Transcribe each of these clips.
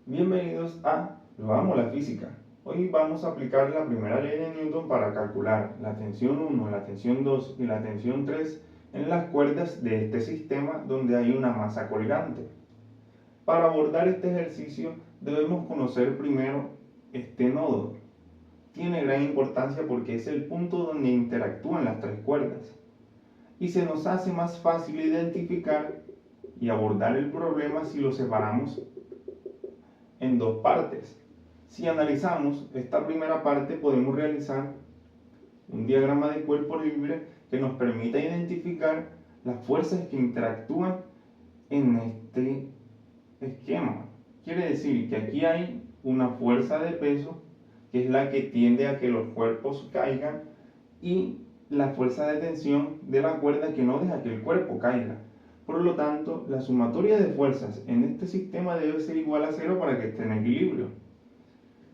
Bienvenidos a Lo amo la física. Hoy vamos a aplicar la primera ley de Newton para calcular la tensión 1, la tensión 2 y la tensión 3 en las cuerdas de este sistema donde hay una masa colgante. Para abordar este ejercicio debemos conocer primero este nodo. Tiene gran importancia porque es el punto donde interactúan las tres cuerdas y se nos hace más fácil identificar y abordar el problema si lo separamos en dos partes. Si analizamos esta primera parte, podemos realizar un diagrama de cuerpo libre que nos permita identificar las fuerzas que interactúan en este esquema. Quiere decir que aquí hay una fuerza de peso, que es la que tiende a que los cuerpos caigan, y la fuerza de tensión de la cuerda que no deja que el cuerpo caiga. Por lo tanto, la sumatoria de fuerzas en este sistema debe ser igual a 0 para que esté en equilibrio.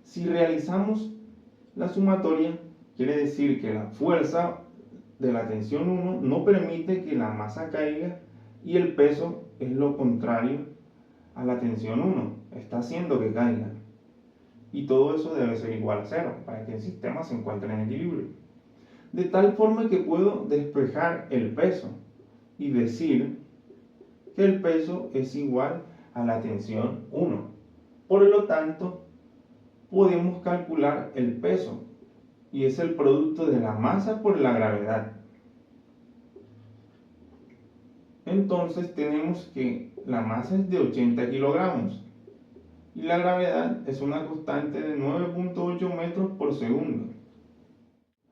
Si realizamos la sumatoria, quiere decir que la fuerza de la tensión 1 no permite que la masa caiga y el peso es lo contrario a la tensión 1, está haciendo que caiga. Y todo eso debe ser igual a 0 para que el sistema se encuentre en equilibrio. De tal forma que puedo despejar el peso y decir que el peso es igual a la tensión 1. Por lo tanto, podemos calcular el peso y es el producto de la masa por la gravedad. Entonces tenemos que la masa es de 80 kilogramos y la gravedad es una constante de 9.8 metros por segundo.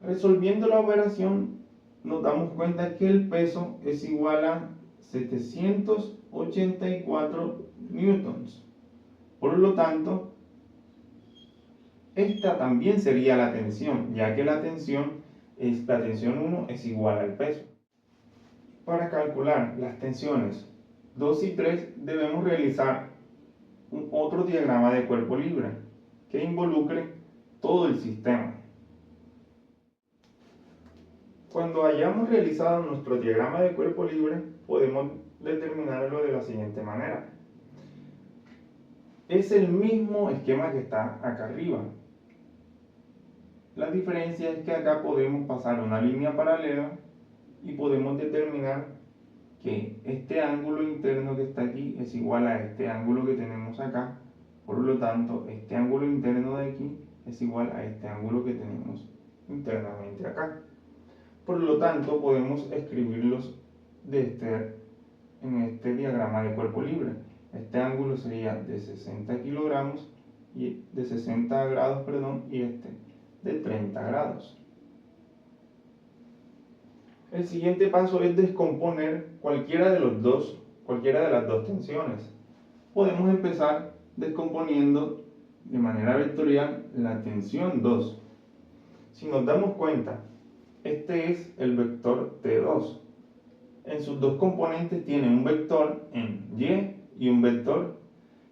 Resolviendo la operación nos damos cuenta que el peso es igual a 784 newtons. Por lo tanto, esta también sería la tensión, ya que la tensión 1 es igual al peso. Para calcular las tensiones 2 y 3 debemos realizar otro diagrama de cuerpo libre que involucre todo el sistema. Cuando hayamos realizado nuestro diagrama de cuerpo libre, podemos determinarlo de la siguiente manera. Es el mismo esquema que está acá arriba. La diferencia es que acá podemos pasar una línea paralela y podemos determinar que este ángulo interno que está aquí es igual a este ángulo que tenemos acá. Por lo tanto, este ángulo interno de aquí es igual a este ángulo que tenemos internamente acá. Por lo tanto, podemos escribirlos en este diagrama de cuerpo libre. Este ángulo sería de 60 kilogramos y de 60 grados, y este de 30 grados. El siguiente paso es descomponer cualquiera de las dos tensiones. Podemos empezar descomponiendo de manera vectorial la tensión 2. Si nos damos cuenta, este es el vector T2. En sus dos componentes tiene un vector en Y y un vector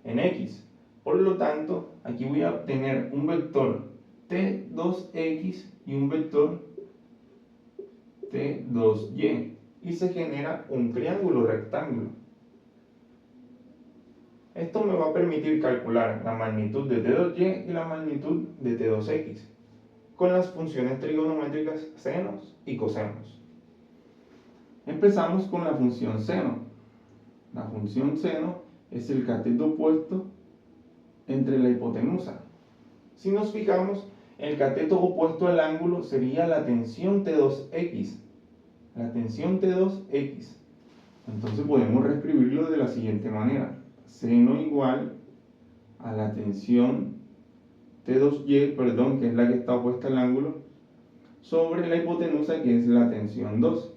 en X. Por lo tanto, aquí voy a obtener un vector T2X y un vector T2Y. Y se genera un triángulo rectángulo. Esto me va a permitir calcular la magnitud de T2Y y la magnitud de T2X con las funciones trigonométricas senos y cosenos. Empezamos con la función seno. La función seno es el cateto opuesto entre la hipotenusa. Si nos fijamos, el cateto opuesto al ángulo sería la tensión T2X. La tensión T2X. Entonces podemos reescribirlo de la siguiente manera. Seno igual a la tensión T2Y, que es la que está opuesta al ángulo, sobre la hipotenusa, que es la tensión 2.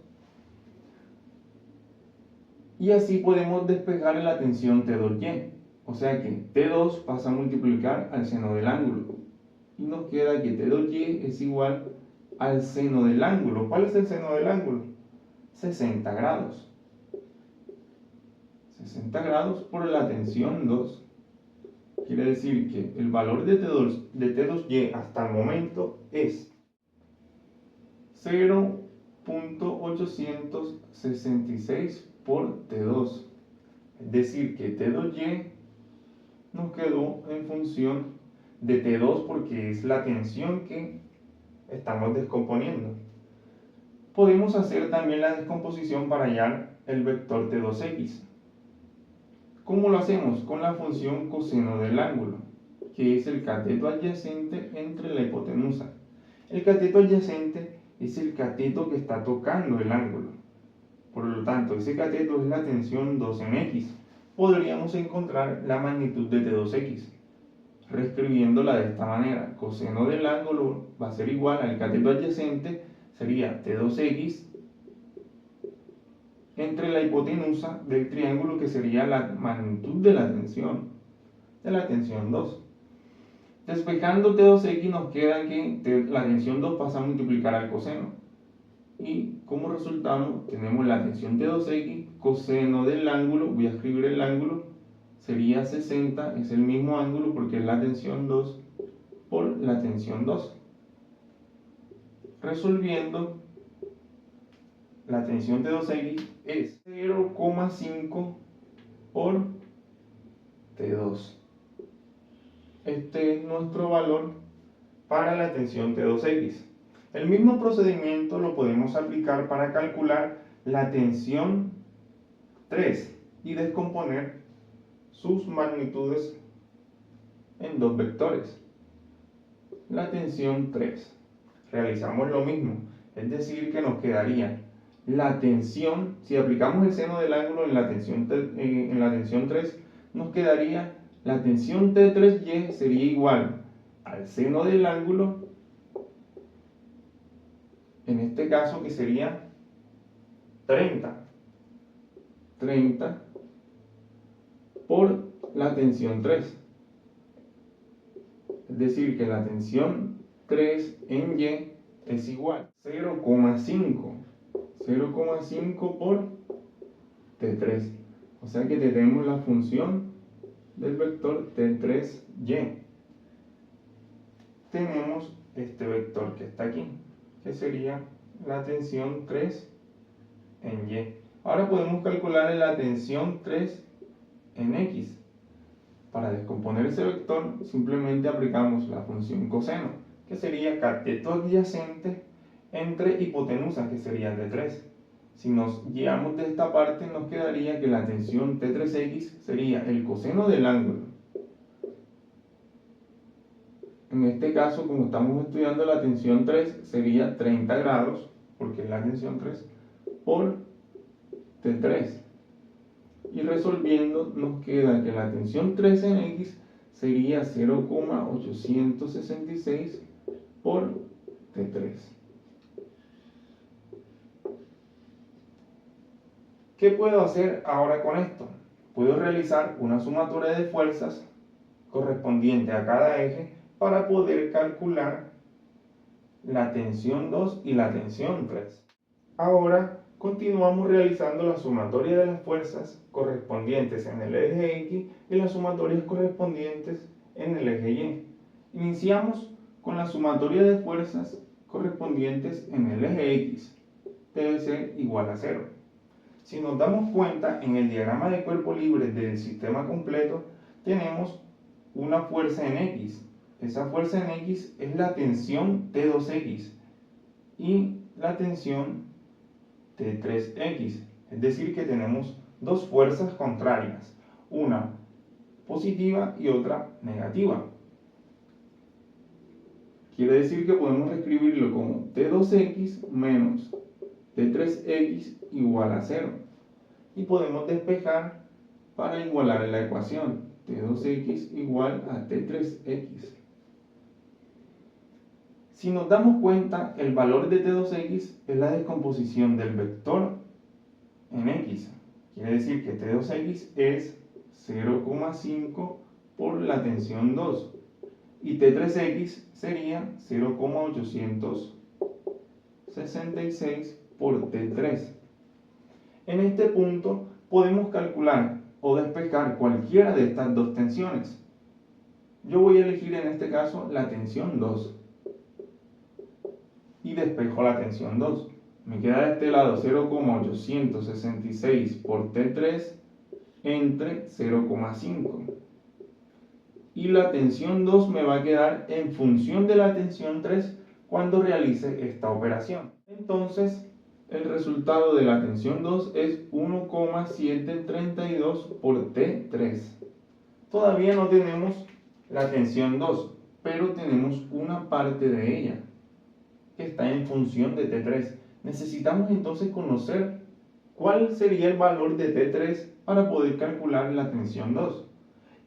Y así podemos despejar la tensión T2Y. O sea que T2 pasa a multiplicar al seno del ángulo. Y nos queda que T2Y es igual al seno del ángulo. ¿Cuál es el seno del ángulo? 60 grados. 60 grados por la tensión 2. Quiere decir que el valor de T2Y hasta el momento es 0.866 por T2. Es decir, que T2Y nos quedó en función de T2 porque es la tensión que estamos descomponiendo. Podemos hacer también la descomposición para hallar el vector T2x. ¿Cómo lo hacemos? Con la función coseno del ángulo, que es el cateto adyacente entre la hipotenusa. El cateto adyacente es el cateto que está tocando el ángulo. Por lo tanto, ese cateto es la tensión 2 en x. Podríamos encontrar la magnitud de T2x, reescribiéndola de esta manera. Coseno del ángulo va a ser igual al cateto adyacente, sería T2x entre la hipotenusa del triángulo, que sería la magnitud de la tensión 2. Despejando T2x nos queda que la tensión 2 pasa a multiplicar al coseno. Y como resultado tenemos la tensión T2x, coseno del ángulo, voy a escribir el ángulo, sería 60, es el mismo ángulo porque es la tensión 2 por la tensión 2. Resolviendo, la tensión T2x es 0,5 por T2. Este es nuestro valor para la tensión T2x. El mismo procedimiento lo podemos aplicar para calcular la tensión 3 y descomponer sus magnitudes en dos vectores. La tensión 3. Realizamos lo mismo, es decir que nos quedaría la tensión, si aplicamos el seno del ángulo en la tensión 3, nos quedaría la tensión T3y sería igual al seno del ángulo, en este caso que sería 30 por la tensión 3. Es decir que la tensión 3 en y es igual a 0,5 por T3. O sea que tenemos la función del vector T3y. Tenemos este vector que está aquí, que sería la tensión 3 en y. Ahora podemos calcular la tensión 3 en x. Para descomponer ese vector simplemente aplicamos la función coseno, que sería cateto adyacente entre hipotenusa, que sería T3. Si nos guiamos de esta parte, nos quedaría que la tensión T3x sería el coseno del ángulo. En este caso, como estamos estudiando la tensión 3, sería 30 grados, porque es la tensión 3, por T3. Y resolviendo nos queda que la tensión 3 en x sería 0,866 por T3. ¿Qué puedo hacer ahora con esto? Puedo realizar una sumatoria de fuerzas correspondiente a cada eje para poder calcular la tensión 2 y la tensión 3. Ahora continuamos realizando la sumatoria de las fuerzas correspondientes en el eje X y las sumatorias correspondientes en el eje Y. Iniciamos con la sumatoria de fuerzas correspondientes en el eje X. Debe ser igual a 0. Si nos damos cuenta, en el diagrama de cuerpo libre del sistema completo tenemos una fuerza en X. Esa fuerza en X es la tensión T2X y la tensión T3X. Es decir que tenemos dos fuerzas contrarias, una positiva y otra negativa. Quiere decir que podemos reescribirlo como T2X menos T3X igual a 0. Y podemos despejar para igualar la ecuación. T2X igual a T3X. Si nos damos cuenta, el valor de T2X es la descomposición del vector en X. Quiere decir que T2X es 0,5 por la tensión 2. Y T3X sería 0,866 por T3. En este punto podemos calcular o despejar cualquiera de estas dos tensiones. Yo voy a elegir en este caso la tensión 2 y despejo la tensión 2. Me queda de este lado 0,866 por T3 entre 0,5. y la tensión 2 me va a quedar en función de la tensión 3 cuando realice esta operación. Entonces, el resultado de la tensión 2 es 1,732 por T3. Todavía no tenemos la tensión 2, pero tenemos una parte de ella que está en función de T3. Necesitamos entonces conocer cuál sería el valor de T3 para poder calcular la tensión 2.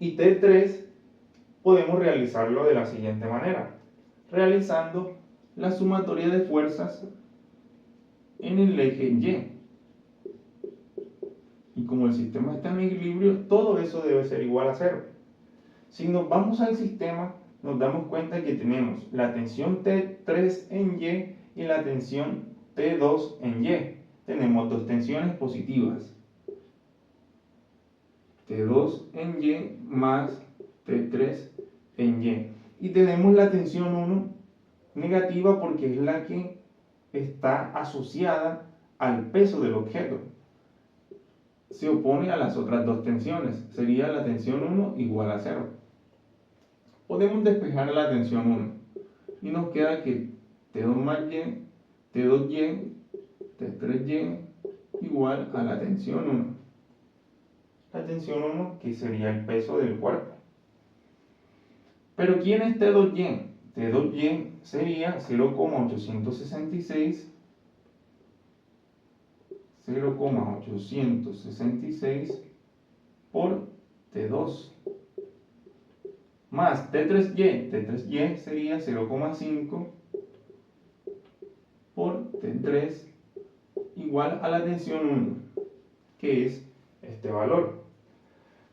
Y T3 podemos realizarlo de la siguiente manera, realizando la sumatoria de fuerzas en el eje Y. Y como el sistema está en equilibrio, todo eso debe ser igual a 0. Si nos vamos al sistema, nos damos cuenta que tenemos la tensión T3 en Y y la tensión T2 en Y. Tenemos dos tensiones positivas, T2 en Y más T3 en Y. Y tenemos la tensión 1 negativa porque es la que está asociada al peso del objeto. Se opone a las otras dos tensiones. Sería la tensión 1 igual a 0. Podemos despejar la tensión 1 y nos queda que T2 más Y, T2Y, T3Y igual a la tensión 1. La tensión 1 que sería el peso del cuerpo. Pero ¿quién es T2Y? T2Y sería 0,866 por T2 más T3Y. T3Y sería 0,5 por T3 igual a la tensión 1, que es este valor.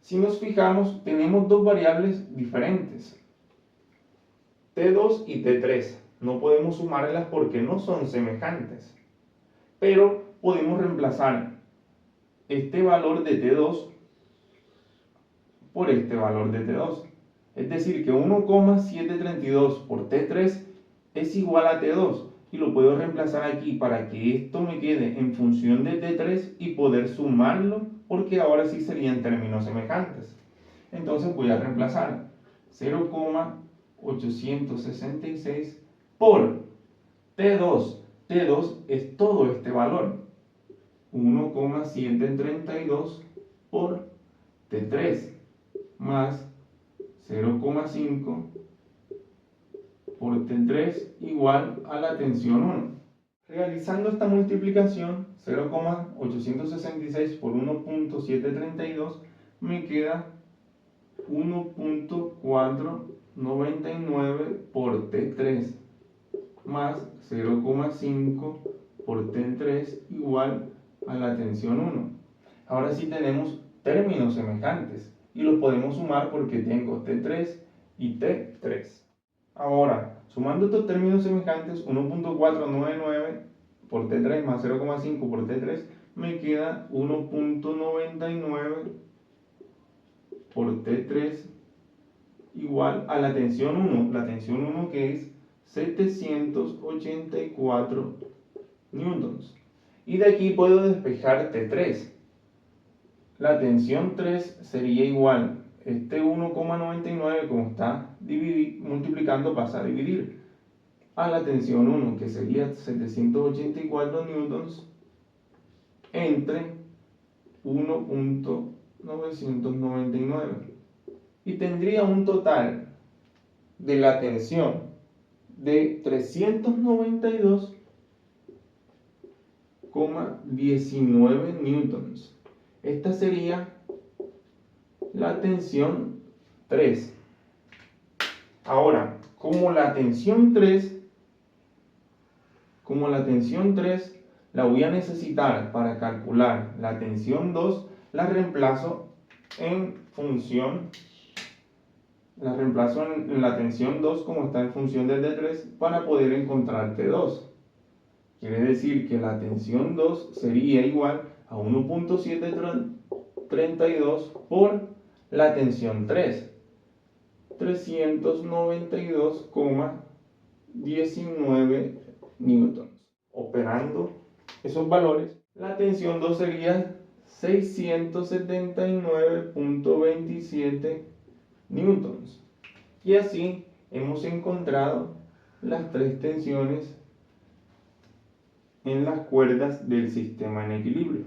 Si nos fijamos, tenemos dos variables diferentes, T2 y T3. No podemos sumarlas porque no son semejantes, pero podemos reemplazar este valor de T2 por este valor de T2. Es decir, que 1,732 por T3 es igual a T2 y lo puedo reemplazar aquí para que esto me quede en función de T3 y poder sumarlo, porque ahora sí serían términos semejantes. Entonces voy a reemplazar 0,866 por T2. T2 es todo este valor, 1,732 por T3 más 0,5 por T3 igual a la tensión 1. Realizando esta multiplicación, 0,866 por 1,732 me queda 1,499 por T3 más 0,5 por T3 igual a la tensión 1. Ahora sí tenemos términos semejantes y los podemos sumar porque tengo T3 y T3. Ahora, sumando estos términos semejantes, 1,499 por T3 más 0,5 por T3, me queda 1,99 por T3 igual a la tensión 1. La tensión 1 que es 784 newtons. Y de aquí puedo despejar T3. La tensión 3 sería igual, este 1,99 como está multiplicando pasa a dividir, a la tensión 1 que sería 784 newtons entre 1,999. Y tendría un total de la tensión de 392,19 newtons. Esta sería la tensión 3. Ahora, como la tensión 3 la voy a necesitar para calcular la tensión 2, la reemplazo en la tensión 2 como está en función de T3 para poder encontrar T2. Quiere decir que la tensión 2 sería igual a 1,732 por la tensión 3, 392,19 newtons. Operando esos valores, la tensión 2 sería 679,27 newtons. Y así hemos encontrado las tres tensiones en las cuerdas del sistema en equilibrio.